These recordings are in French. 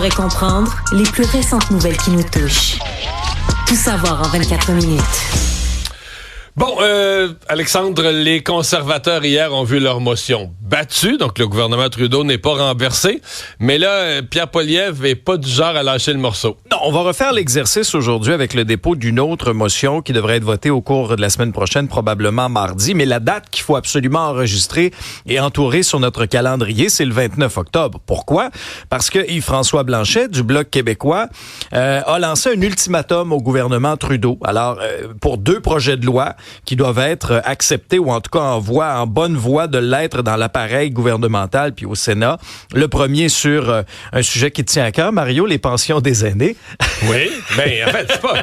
Savoir et comprendre les plus récentes nouvelles qui nous touchent. Tout savoir en 24 minutes. Bon, Alexandre, les conservateurs hier ont vu leur motion battue, donc le gouvernement Trudeau n'est pas renversé, mais là, Pierre Poilievre est pas du genre à lâcher le morceau. Non, on va refaire l'exercice aujourd'hui avec le dépôt d'une autre motion qui devrait être votée au cours de la semaine prochaine, probablement mardi, mais la date qu'il faut absolument enregistrer et entourer sur notre calendrier, c'est le 29 octobre. Pourquoi? Parce que Yves-François Blanchet, du Bloc québécois, a lancé un ultimatum au gouvernement Trudeau. Alors, pour 2 projets de loi qui doivent être acceptés ou en tout cas en bonne voie de l'être dans l'appareil gouvernemental puis au Sénat. Le premier sur un sujet qui tient à cœur, Mario, les pensions des aînés. Oui, bien, en fait, c'est pas...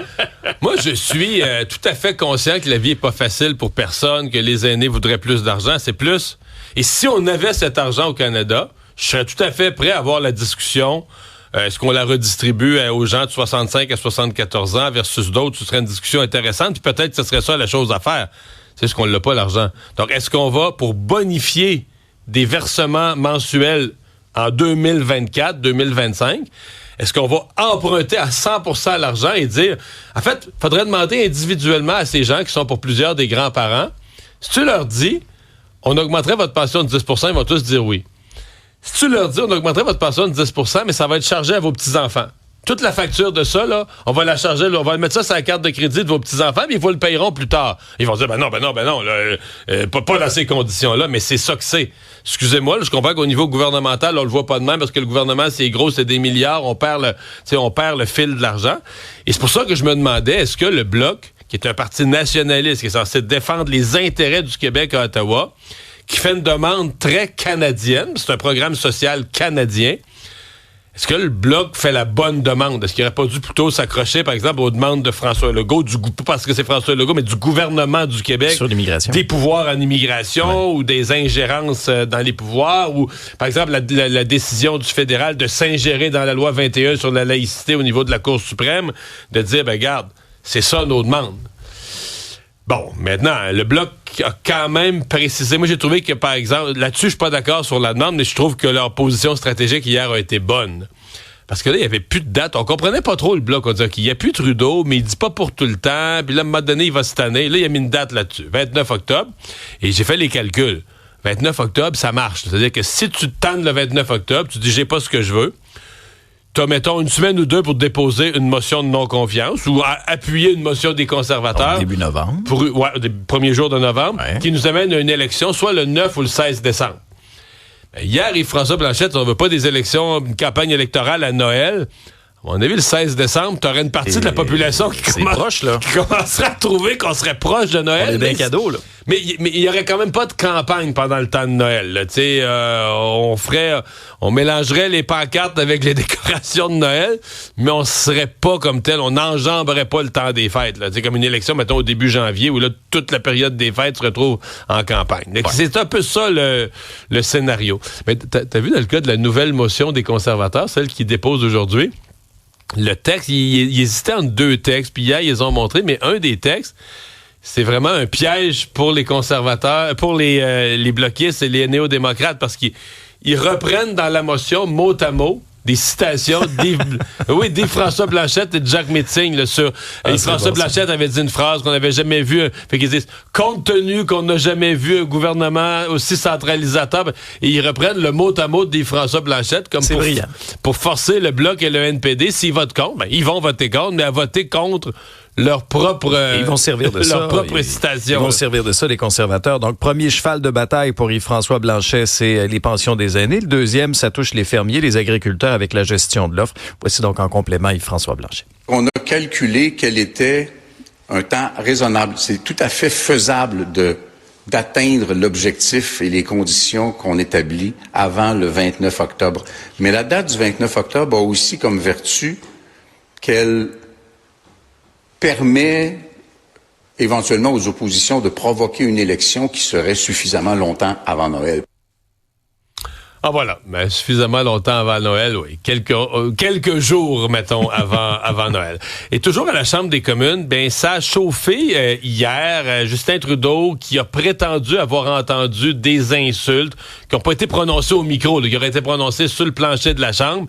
Moi, je suis tout à fait conscient que la vie est pas facile pour personne, que les aînés voudraient plus d'argent, c'est plus. Et si on avait cet argent au Canada, je serais tout à fait prêt à avoir la discussion. Est-ce qu'on la redistribue aux gens de 65 à 74 ans versus d'autres? Ce serait une discussion intéressante. Puis peut-être que ce serait ça la chose à faire. C'est ce qu'on l'a pas, l'argent. Donc, est-ce qu'on va, pour bonifier des versements mensuels en 2024, 2025, est-ce qu'on va emprunter à 100% l'argent et dire... En fait, il faudrait demander individuellement à ces gens qui sont pour plusieurs des grands-parents, si tu leur dis, on augmenterait votre pension de 10%, ils vont tous dire oui. Si tu leur dis, on augmenterait votre pension de 10%, mais ça va être chargé à vos petits-enfants. Toute la facture de ça, là, on va la charger, là, on va mettre ça sur la carte de crédit de vos petits-enfants, mais ils vous le paieront plus tard. Ils vont dire, ben non, là, pas dans ces conditions-là, mais c'est ça que c'est. Excusez-moi, là, je comprends qu'au niveau gouvernemental, on le voit pas de même, parce que le gouvernement, c'est gros, c'est des milliards, on perd le fil de l'argent. Et c'est pour ça que je me demandais, est-ce que le Bloc, qui est un parti nationaliste, qui est censé défendre les intérêts du Québec à Ottawa, qui fait une demande très canadienne, c'est un programme social canadien. Est-ce que le Bloc fait la bonne demande? Est-ce qu'il n'aurait pas dû plutôt s'accrocher, par exemple, aux demandes de François Legault, pas parce que c'est François Legault, mais du gouvernement du Québec, sur l'immigration, des pouvoirs en immigration, ou des ingérences dans les pouvoirs, ou, par exemple, la décision du fédéral de s'ingérer dans la loi 21 sur la laïcité au niveau de la Cour suprême, de dire, ben garde, c'est ça nos demandes. Bon, maintenant, le Bloc a quand même précisé. Moi, j'ai trouvé que, par exemple, là-dessus, je suis pas d'accord sur la demande, mais je trouve que leur position stratégique hier a été bonne. Parce que là, il n'y avait plus de date. On comprenait pas trop le Bloc. On disait qu'il n'y a plus Trudeau, mais il dit pas pour tout le temps. Puis là, à un moment donné, il va cette année. Là, il a mis une date là-dessus, 29 octobre. Et j'ai fait les calculs. 29 octobre, ça marche. C'est-à-dire que si tu te tendes le 29 octobre, tu dis, j'ai pas ce que je veux. T'as, mettons, une semaine ou 2 pour déposer une motion de non-confiance ou appuyer une motion des conservateurs. Début novembre. Des premiers jours de novembre, ouais. Qui nous amène à une élection, soit le 9 ou le 16 décembre. Ben, hier, Yves-François Blanchet, on veut pas des élections, une campagne électorale à Noël. À mon avis, le 16 décembre, t'aurais une partie de la population qui commencerait à trouver qu'on serait proche de Noël. On est bien cadeau, là. Mais il y aurait quand même pas de campagne pendant le temps de Noël. Tu sais, on mélangerait les pancartes avec les décorations de Noël, mais on serait pas comme tel, on n'enjamberait pas le temps des fêtes. Tu sais, comme une élection, mettons au début janvier, où là toute la période des fêtes se retrouve en campagne. Ouais. C'est un peu ça le scénario. Mais t'as vu dans le cas de la nouvelle motion des conservateurs, celle qu'ils déposent aujourd'hui? Le texte, il hésitait entre 2 textes, puis hier, ils les ont montré, mais un des textes, c'est vraiment un piège pour les conservateurs, pour les bloquistes et les néo-démocrates, parce qu'ils reprennent dans la motion, mot à mot, des citations d'Yves François Blanchet et de Jacques Meeting là, sur François Blanchet avait dit une phrase qu'on n'avait jamais vue. Fait qu'ils disent compte tenu qu'on n'a jamais vu un gouvernement aussi centralisateur, et ils reprennent le mot à mot d'Yves François Blanchet comme pour forcer le Bloc et le NPD, s'ils votent contre, ben, ils vont voter contre, mais à voter contre leur propre ils vont servir de leur propre citation. Ils vont servir de ça, les conservateurs. Donc, premier cheval de bataille pour Yves-François Blanchet, c'est les pensions des aînés. Le deuxième, ça touche les fermiers, les agriculteurs avec la gestion de l'offre. Voici donc en complément Yves-François Blanchet. On a calculé quel était un temps raisonnable. C'est tout à fait faisable d'atteindre l'objectif et les conditions qu'on établit avant le 29 octobre. Mais la date du 29 octobre a aussi comme vertu qu'elle permet éventuellement aux oppositions de provoquer une élection qui serait suffisamment longtemps avant Noël. Ah voilà, mais suffisamment longtemps avant Noël, oui. Quelques jours, mettons, avant Noël. Et toujours à la Chambre des communes, ben ça a chauffé hier. Justin Trudeau, qui a prétendu avoir entendu des insultes qui n'ont pas été prononcées au micro, qui auraient été prononcées sur le plancher de la Chambre.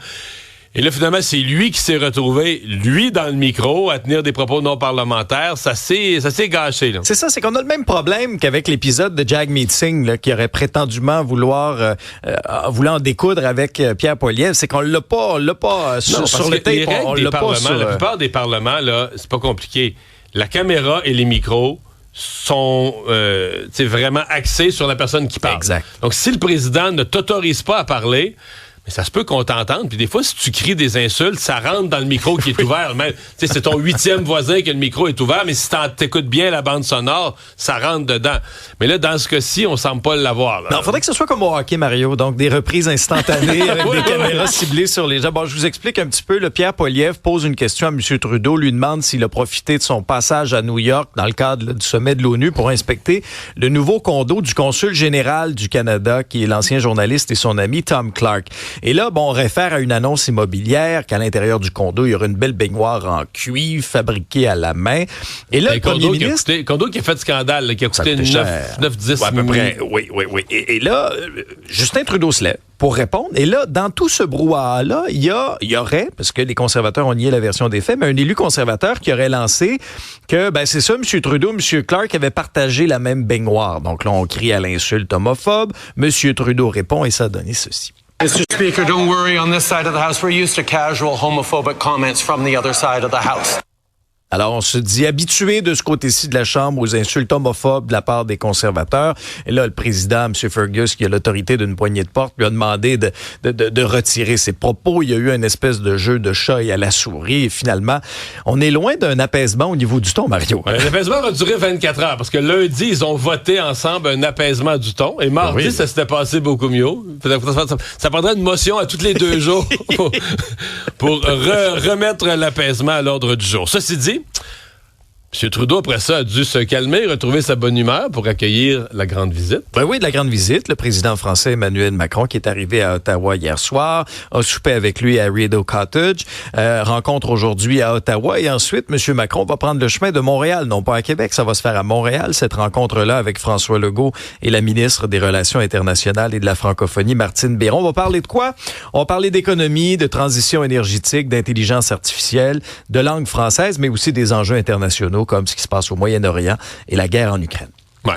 Et là, finalement, c'est lui qui s'est retrouvé, lui, dans le micro, à tenir des propos non parlementaires. Ça s'est gâché, là. C'est ça, c'est qu'on a le même problème qu'avec l'épisode de Jagmeet Singh, là, qui aurait prétendument vouloir en découdre avec Pierre Poilievre. C'est qu'on l'a pas sur le tape. On l'a pas sur... La plupart des parlements, là, c'est pas compliqué. La caméra et les micros sont vraiment axés sur la personne qui parle. Exact. Donc, si le président ne t'autorise pas à parler... Mais ça se peut qu'on t'entende. Puis des fois, si tu cries des insultes, ça rentre dans le micro qui est ouvert. Même, c'est ton 8e voisin que le micro est ouvert, mais si t'écoutes bien la bande sonore, ça rentre dedans. Mais là, dans ce cas-ci, on semble pas l'avoir. Là. Non, faudrait que ce soit comme au hockey, Mario. Donc, des reprises instantanées avec des caméras ciblées sur les gens. Bon, je vous explique un petit peu. Le Pierre Poilievre pose une question à M. Trudeau, lui demande s'il a profité de son passage à New York dans le cadre du sommet de l'ONU pour inspecter le nouveau condo du consul général du Canada, qui est l'ancien journaliste et son ami Tom Clark. Et là, on réfère à une annonce immobilière qu'à l'intérieur du condo, il y aura une belle baignoire en cuivre fabriquée à la main. Et là, le premier ministre... condo qui a fait scandale, là, qui a coûté 9-10 à peu près. Oui. Et là, Justin Trudeau se lève pour répondre. Et là, dans tout ce brouhaha-là, il y aurait, parce que les conservateurs ont nié la version des faits, mais un élu conservateur qui aurait lancé que, c'est ça, M. Trudeau, M. Clark avaient partagé la même baignoire. Donc là, on crie à l'insulte homophobe. M. Trudeau répond et ça a donné ceci. Mr. Speaker, don't worry. On this side of the House, we're used to casual homophobic comments from the other side of the House. Alors, on se dit habitué de ce côté-ci de la Chambre aux insultes homophobes de la part des conservateurs. Et là, le président, M. Fergus, qui a l'autorité d'une poignée de porte, lui a demandé de retirer ses propos. Il y a eu une espèce de jeu de chat et à la souris. Et finalement, on est loin d'un apaisement au niveau du ton, Mario. L'apaisement va durer 24 heures parce que lundi, ils ont voté ensemble un apaisement du ton. Et mardi, ça s'était passé beaucoup mieux. Ça prendrait une motion à tous les 2 jours pour remettre l'apaisement à l'ordre du jour. Ceci dit, M. Trudeau, après ça, a dû se calmer, retrouver sa bonne humeur pour accueillir la grande visite. Oui, de la grande visite. Le président français Emmanuel Macron, qui est arrivé à Ottawa hier soir, a soupé avec lui à Rideau Cottage, rencontre aujourd'hui à Ottawa, et ensuite, M. Macron va prendre le chemin de Montréal, non pas à Québec. Ça va se faire à Montréal, cette rencontre-là, avec François Legault et la ministre des Relations internationales et de la francophonie, Martine Biron. On va parler de quoi? On va parler d'économie, de transition énergétique, d'intelligence artificielle, de langue française, mais aussi des enjeux internationaux, comme ce qui se passe au Moyen-Orient et la guerre en Ukraine. Ouais.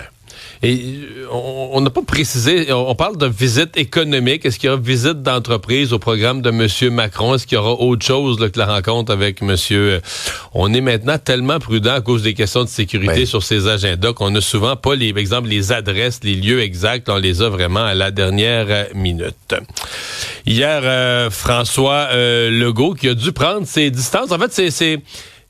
Et on n'a pas précisé, on parle de visite économique. Est-ce qu'il y aura visite d'entreprise au programme de M. Macron? Est-ce qu'il y aura autre chose là, que la rencontre avec M. On est maintenant tellement prudent à cause des questions de sécurité sur ces agendas qu'on n'a souvent pas, les adresses, les lieux exacts. On les a vraiment à la dernière minute. Hier, François Legault qui a dû prendre ses distances. En fait, c'est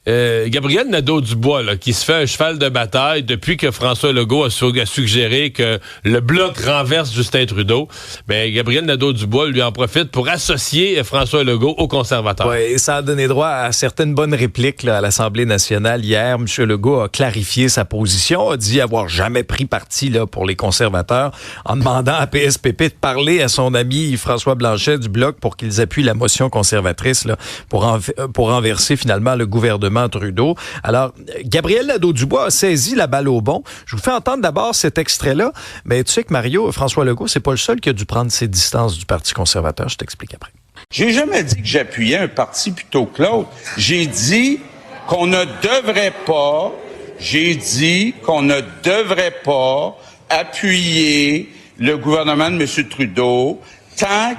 Gabriel Nadeau-Dubois, là, qui se fait un cheval de bataille depuis que François Legault a suggéré que le Bloc renverse Justin Trudeau. Gabriel Nadeau-Dubois lui en profite pour associer François Legault aux conservateurs. Oui, et ça a donné droit à certaines bonnes répliques là, à l'Assemblée nationale. Hier, M. Legault a clarifié sa position, a dit avoir jamais pris parti là, pour les conservateurs, en demandant à PSPP de parler à son ami François Blanchet du Bloc pour qu'ils appuient la motion conservatrice là, pour renverser finalement le gouvernement Trudeau. Alors, Gabriel Nadeau-Dubois a saisi la balle au bon. Je vous fais entendre d'abord cet extrait-là, mais tu sais que Mario, François Legault, c'est pas le seul qui a dû prendre ses distances du Parti conservateur. Je t'explique après. J'ai jamais dit que j'appuyais un parti plutôt que l'autre. J'ai dit qu'on ne devrait pas appuyer le gouvernement de M. Trudeau tant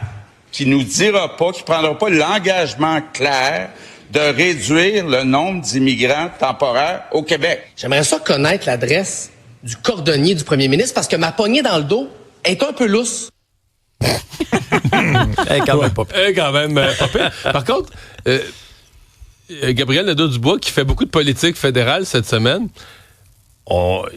qu'il nous dira pas, qu'il prendra pas l'engagement clair de réduire le nombre d'immigrants temporaires au Québec. J'aimerais ça connaître l'adresse du cordonnier du premier ministre parce que ma poignée dans le dos est un peu lousse. Quand même pas pire. Par contre, Gabriel Nadeau-Dubois, qui fait beaucoup de politique fédérale cette semaine,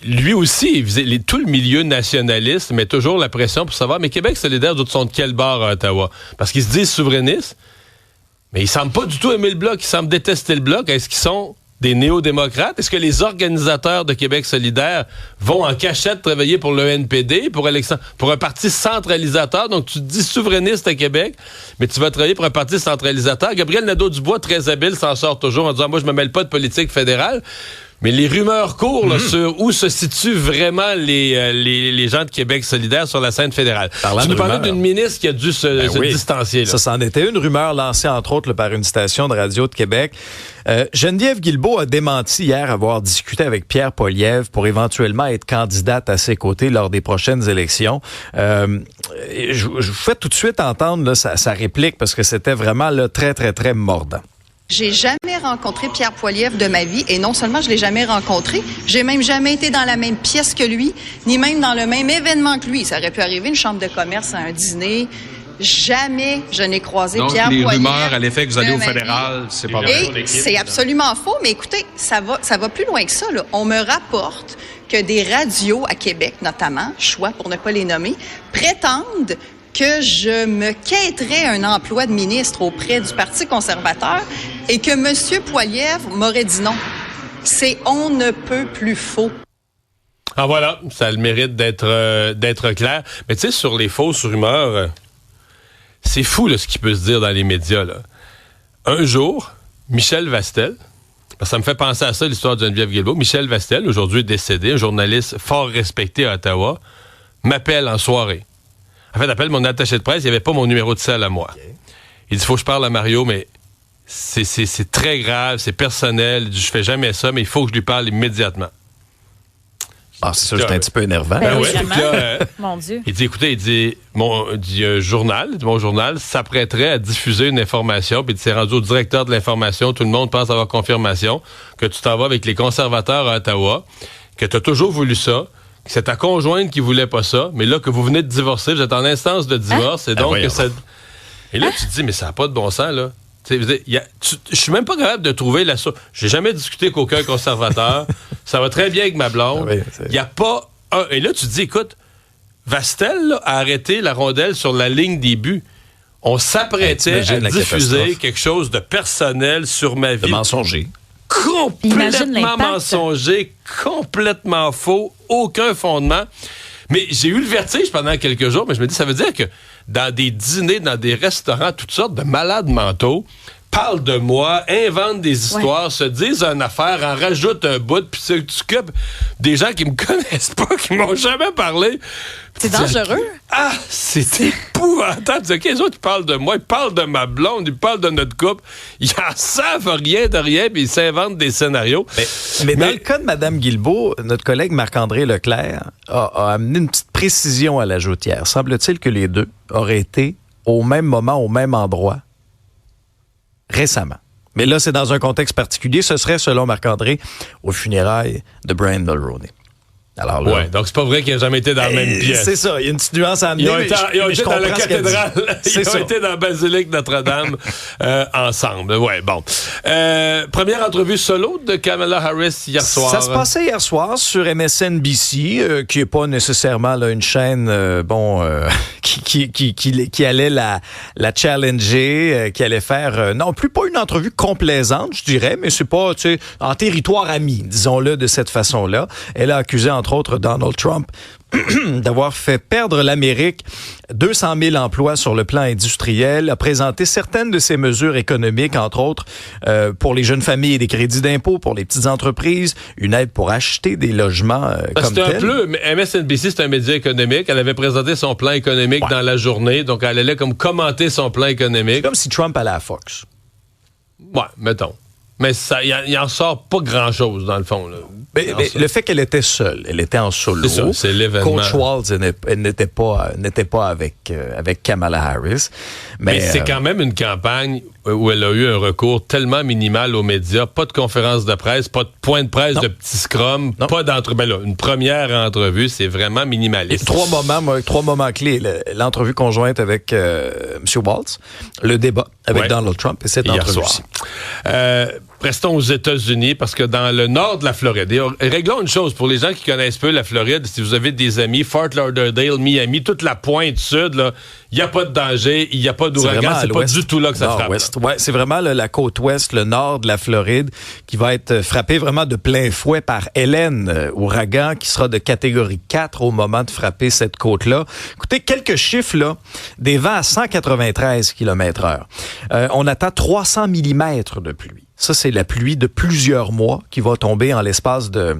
lui aussi, tout le milieu nationaliste met toujours la pression pour savoir, mais Québec solidaire, d'autres sont de quel bord à Ottawa? Parce qu'ils se disent souverainistes, mais ils semblent pas du tout aimer le Bloc, ils semblent détester le Bloc. Est-ce qu'ils sont des néo-démocrates? Est-ce que les organisateurs de Québec solidaire vont en cachette travailler pour le NPD, pour un parti centralisateur? Donc, tu te dis souverainiste à Québec, mais tu vas travailler pour un parti centralisateur. Gabriel Nadeau-Dubois, très habile, s'en sort toujours en disant « Moi, je me mêle pas de politique fédérale ». Mais les rumeurs courent là, sur où se situent vraiment les gens de Québec solidaire sur la scène fédérale. Tu nous parlais d'une ministre qui a dû se distancier. Là. Ça, c'en était une rumeur lancée, entre autres, là, par une station de radio de Québec. Geneviève Guilbeault a démenti hier avoir discuté avec Pierre Poilievre pour éventuellement être candidate à ses côtés lors des prochaines élections. Je vous fais tout de suite entendre là, sa réplique parce que c'était vraiment là, très, très, très mordant. J'ai jamais rencontré Pierre Poilievre de ma vie et non seulement je l'ai jamais rencontré, j'ai même jamais été dans la même pièce que lui, ni même dans le même événement que lui. Ça aurait pu arriver, une chambre de commerce à un dîner. Jamais je n'ai croisé Pierre Poilievre. Donc, les rumeurs à l'effet que vous allez au fédéral, c'est pas vrai. Et c'est absolument faux, mais écoutez, ça va plus loin que ça, là. On me rapporte que des radios à Québec, notamment, choix pour ne pas les nommer, prétendent que je me quêterais un emploi de ministre auprès du Parti conservateur et que M. Poilievre m'aurait dit non. C'est on ne peut plus faux. Ah voilà, ça a le mérite d'être clair. Mais tu sais, sur les fausses rumeurs, c'est fou là, ce qui peut se dire dans les médias. Là. Un jour, Michel Vastel, parce que ça me fait penser à ça, l'histoire de Geneviève Guilbeault, Michel Vastel, aujourd'hui décédé, un journaliste fort respecté à Ottawa, m'appelle en soirée. En fait, appelle mon attaché de presse, il n'y avait pas mon numéro de cell à moi. Okay. Il dit, faut que je parle à Mario, mais c'est très grave, c'est personnel. Il dit, je fais jamais ça, mais il faut que je lui parle immédiatement. Ah, c'est sûr, c'est un petit peu énervant. Ben oui, mon Dieu. Il dit, écoutez, mon journal s'apprêterait à diffuser une information, puis il s'est rendu au directeur de l'information, tout le monde pense avoir confirmation, que tu t'en vas avec les conservateurs à Ottawa, que tu as toujours voulu ça, que c'est ta conjointe qui voulait pas ça, mais là, que vous venez de divorcer, vous êtes en instance de divorce, et donc que ça... Et là, tu te dis, mais ça n'a pas de bon sens, là. Je suis même pas capable de trouver la source. J'ai jamais discuté avec aucun conservateur. Ça va très bien avec ma blonde. Il n'y a pas un... Et là, tu te dis, écoute, Vastel là, a arrêté la rondelle sur la ligne des buts. On s'apprêtait à diffuser quelque chose de personnel sur ma vie. De mensonger. Complètement mensonger, complètement faux, aucun fondement. Mais j'ai eu le vertige pendant quelques jours, mais je me dis, ça veut dire que dans des dîners, dans des restaurants, toutes sortes de malades mentaux parlent de moi, inventent des histoires, se disent une affaire, en rajoutent un bout, puis tu coupes des gens qui me connaissent pas, qui m'ont jamais parlé. C'est dangereux. Ah, c'est épouvantable. Tu sais, les autres, ils parlent de moi, ils parlent de ma blonde, ils parlent de notre couple. Ils en savent rien de rien, puis ils s'inventent des scénarios. Mais dans le cas de Mme Guilbeault, notre collègue Marc-André Leclerc a amené une petite précision à la joutière. Semble-t-il que les deux auraient été au même moment, au même endroit, récemment. Mais là, c'est dans un contexte particulier. Ce serait, selon Marc-André, aux funérailles de Brian Mulroney. Alors là, ouais, donc c'est pas vrai qu'il n'a jamais été dans la même pièce. C'est ça, il y a une petite nuance à amener. Ils ont été dans la cathédrale, ils ont été dans la basilique Notre-Dame ensemble. Ouais, bon. Première entrevue solo de Kamala Harris hier soir. Ça se passait hier soir sur MSNBC, qui est pas nécessairement là, une chaîne qui allait la challenger, qui allait faire non plus pas une entrevue complaisante, je dirais, mais c'est pas, tu sais, en territoire ami, disons-le de cette façon-là. Elle a accusé entre autres Donald Trump d'avoir fait perdre l'Amérique 200 000 emplois sur le plan industriel, a présenté certaines de ses mesures économiques, entre autres pour les jeunes familles et des crédits d'impôt, pour les petites entreprises, une aide pour acheter des logements comme tel. C'est un peu, MSNBC, c'est un média économique. Elle avait présenté son plan économique dans la journée, donc elle allait comme commenter son plan économique. C'est comme si Trump allait à Fox. Ouais, mettons. Mais il en sort pas grand-chose, dans le fond. Là. Mais le fait qu'elle était seule, elle était en solo. C'est ça, c'est l'événement. Coach Waltz n'était pas avec Kamala Harris. Mais c'est quand même une campagne où elle a eu un recours tellement minimal aux médias. Pas de conférence de presse, pas de point de presse de petit scrum, pas d'entrevue. Ben là, une première entrevue, c'est vraiment minimaliste. Et trois moments clés. L'entrevue conjointe avec M. Waltz, le débat avec Donald Trump et cette entrevue-ci. Restons aux États-Unis parce que dans le nord de la Floride, et réglons une chose pour les gens qui connaissent peu la Floride, si vous avez des amis, Fort Lauderdale, Miami, toute la pointe sud, il n'y a pas de danger, il n'y a pas d'ouragan, c'est pas du tout là que ça frappe. Ouais, c'est vraiment la côte ouest, le nord de la Floride, qui va être frappé vraiment de plein fouet par Hélène, ouragan qui sera de catégorie 4 au moment de frapper cette côte-là. Écoutez, quelques chiffres, là, des vents à 193 km/h. On attend 300 mm de pluie. Ça, c'est la pluie de plusieurs mois qui va tomber en l'espace de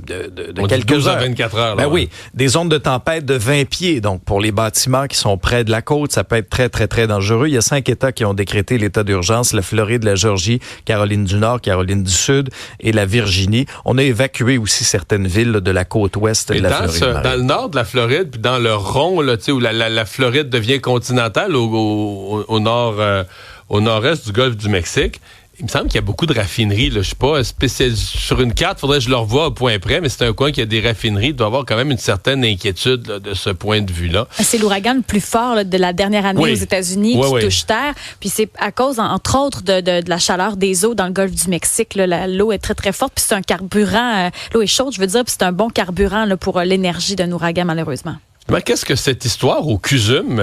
quelques 12 heures. à 24 heures. Là, Ben oui, des ondes de tempête de 20 pieds. Donc, pour les bâtiments qui sont près de la côte, ça peut être très, très, très dangereux. Il y a 5 États qui ont décrété l'état d'urgence. La Floride, la Géorgie, Caroline du Nord, Caroline du Sud et la Virginie. On a évacué aussi certaines villes là, de la côte ouest de la Floride. Dans le nord de la Floride, puis dans le rond, là, où la Floride devient continentale, au nord-est du golfe du Mexique, il me semble qu'il y a beaucoup de raffineries. Là. Je suis pas spécialiste sur une carte, faudrait que je le revoie au point près, mais c'est un coin qui a des raffineries. Il doit y avoir quand même une certaine inquiétude là, de ce point de vue-là. C'est l'ouragan le plus fort là, de la dernière année aux États-Unis qui touche terre. Puis c'est à cause, entre autres, de la chaleur des eaux dans le golfe du Mexique. Là, l'eau est très, très forte. Puis c'est un carburant. L'eau est chaude, je veux dire. Puis c'est un bon carburant là, pour l'énergie d'un ouragan, malheureusement. Mais qu'est-ce que cette histoire au CUSUM?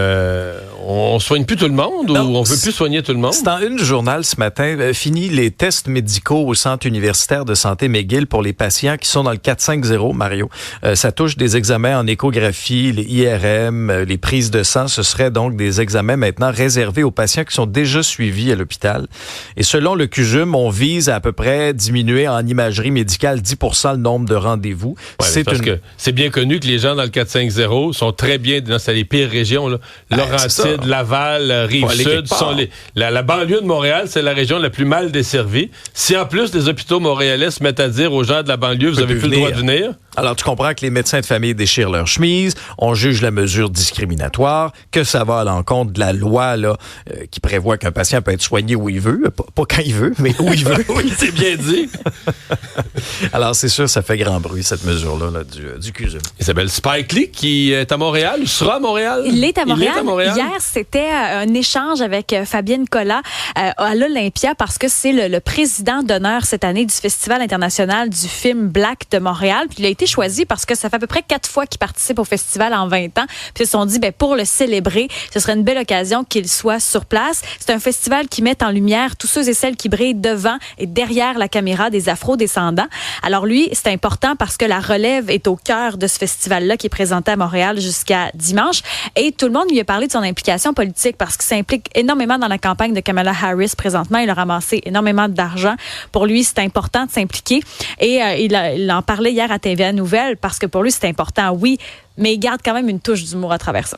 On soigne plus tout le monde ou on veut plus soigner tout le monde? C'est en une du journal ce matin. Fini les tests médicaux au Centre universitaire de santé McGill pour les patients qui sont dans le 450, Mario. Ça touche des examens en échographie, les IRM, les prises de sang. Ce seraient donc des examens maintenant réservés aux patients qui sont déjà suivis à l'hôpital. Et selon le CUSUM, on vise à peu près diminuer en imagerie médicale 10% le nombre de rendez-vous. Ouais, parce que c'est bien connu que les gens dans le 450 sont très bien dans les pires régions. Là. Laurentides, Laval, Rive-Sud. La banlieue de Montréal, c'est la région la plus mal desservie. Si en plus les hôpitaux montréalais se mettent à dire aux gens de la banlieue, vous avez plus le droit de venir. Alors, tu comprends que les médecins de famille déchirent leur chemise, on juge la mesure discriminatoire, que ça va à l'encontre de la loi là qui prévoit qu'un patient peut être soigné où il veut, pas quand il veut, mais où il veut. Oui, c'est bien dit. Alors, c'est sûr, ça fait grand bruit, cette mesure-là là, du CUSUM. Isabelle, Spike Lee, qui est à Montréal, ou sera à Montréal? Il est à Montréal. Hier, c'était un échange avec Fabienne Collat à l'Olympia parce que c'est le président d'honneur cette année du Festival international du film Black de Montréal. Puis il a été choisi parce que ça fait à peu près 4 fois qu'il participe au festival en 20 ans. Puis ils se sont dit, pour le célébrer, ce serait une belle occasion qu'il soit sur place. C'est un festival qui met en lumière tous ceux et celles qui brillent devant et derrière la caméra des afro-descendants. Alors lui, c'est important parce que la relève est au cœur de ce festival-là qui est présenté à Montréal jusqu'à dimanche. Et tout le monde lui a parlé de son implication politique parce qu'il s'implique énormément dans la campagne de Kamala Harris présentement. Il a ramassé énormément d'argent. Pour lui, c'est important de s'impliquer. Et il en parlait hier à TVA Nouvelle parce que pour lui, c'est important, oui, mais il garde quand même une touche d'humour à travers ça.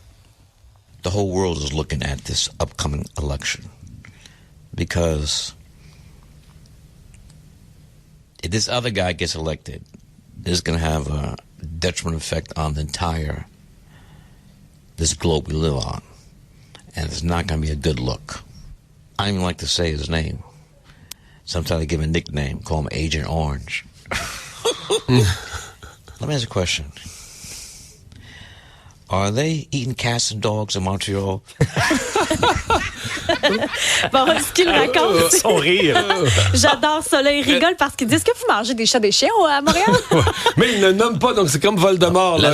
The whole world is looking at this upcoming election because if this other guy gets elected, it's going to have a detrimental effect on this globe we live on. And it's not going to be a good look. I don't even like to say his name. Sometimes I give him a nickname, call him Agent Orange. Let me ask you a question. Are they eating cats and dogs in Montreal? Bon, ce qu'il raconte, son rire. J'adore ça. Là, il rigole parce qu'il dit, est-ce que vous mangez des chats des chiens à Montréal? Mais il ne nomme pas, donc c'est comme Voldemort. Là.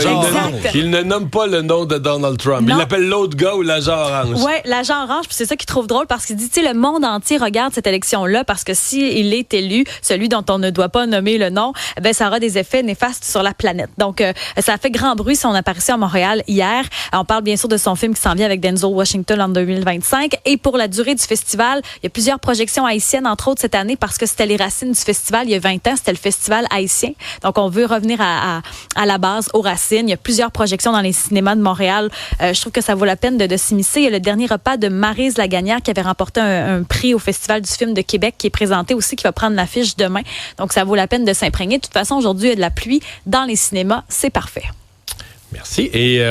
Il ne nomme pas le nom de Donald Trump. Non. Il l'appelle l'autre gars ou l'agent orange. Oui, l'agent orange, puis c'est ça qu'il trouve drôle parce qu'il dit, tu sais, le monde entier regarde cette élection-là parce que s'il est élu, celui dont on ne doit pas nommer le nom, ça aura des effets néfastes sur la planète. Donc, ça a fait grand bruit son apparition à Montréal hier. On parle bien sûr de son film qui s'en vient avec Denzel Washington en 2025. Et pour la durée du festival, il y a plusieurs projections haïtiennes, entre autres cette année, parce que c'était les racines du festival. Il y a 20 ans, c'était le festival haïtien. Donc, on veut revenir à la base, aux racines. Il y a plusieurs projections dans les cinémas de Montréal. Je trouve que ça vaut la peine de s'immiscer. Il y a le dernier repas de Maryse Lagagnère qui avait remporté un prix au Festival du film de Québec qui est présenté aussi, qui va prendre l'affiche demain. Donc, ça vaut la peine de s'imprégner. De toute façon, aujourd'hui, il y a de la pluie dans les cinémas. C'est parfait. Merci. Et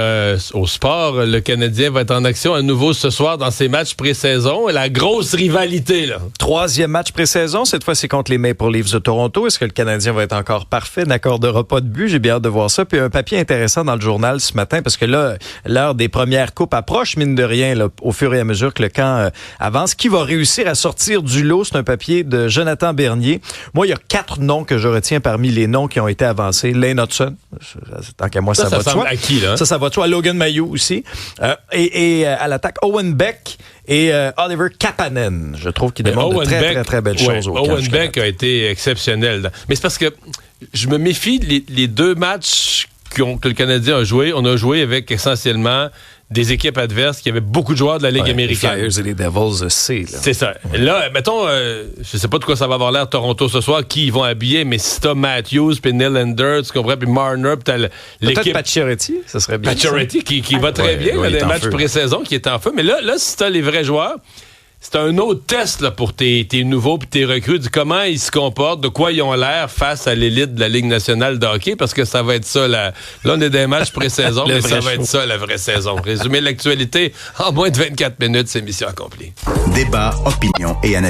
au sport, le Canadien va être en action à nouveau ce soir dans ses matchs pré-saison. La grosse rivalité, là. 3e match pré-saison. Cette fois, c'est contre les Maple Leafs de Toronto. Est-ce que le Canadien va être encore parfait? N'accordera pas de but. J'ai bien hâte de voir ça. Puis un papier intéressant dans le journal ce matin parce que là, l'heure des premières coupes approche, mine de rien, là, au fur et à mesure que le camp avance. Qui va réussir à sortir du lot? C'est un papier de Jonathan Bernier. Moi, il y a 4 noms que je retiens parmi les noms qui ont été avancés. Lane Hudson. Tant qu'à moi, ça va de soi. À qui, là? Ça va de soi. Logan Mailloux aussi. Et à l'attaque, Owen Beck et Oliver Kapanen. Je trouve qu'il démontre de très, très belles choses au camp. Owen Beck a été exceptionnel. Mais c'est parce que je me méfie les 2 matchs que le Canadien a joué. On a joué avec essentiellement des équipes adverses qui avaient beaucoup de joueurs de la Ligue américaine. Les Flyers et les Devils, c'est. C'est ça. Là, mettons, je sais pas de quoi ça va avoir l'air Toronto ce soir, qui ils vont habiller, mais si t'as Matthews, puis Nylander, tu comprends, puis Marner, puis t'as l'équipe... Peut-être Pacioretty, ça serait bien. Pacioretty qui va très bien, il y a des matchs pré-saison qui est en feu. Mais là, si t'as les vrais joueurs, c'est un autre test là, pour tes nouveaux puis tes recrues, de comment ils se comportent, de quoi ils ont l'air face à l'élite de la Ligue nationale de hockey, parce que ça va être ça. Là, on est des matchs pré-saison, mais ça va être ça, la vraie saison. Résumer l'actualité en moins de 24 minutes, c'est mission accomplie. Débat, opinion et analyse.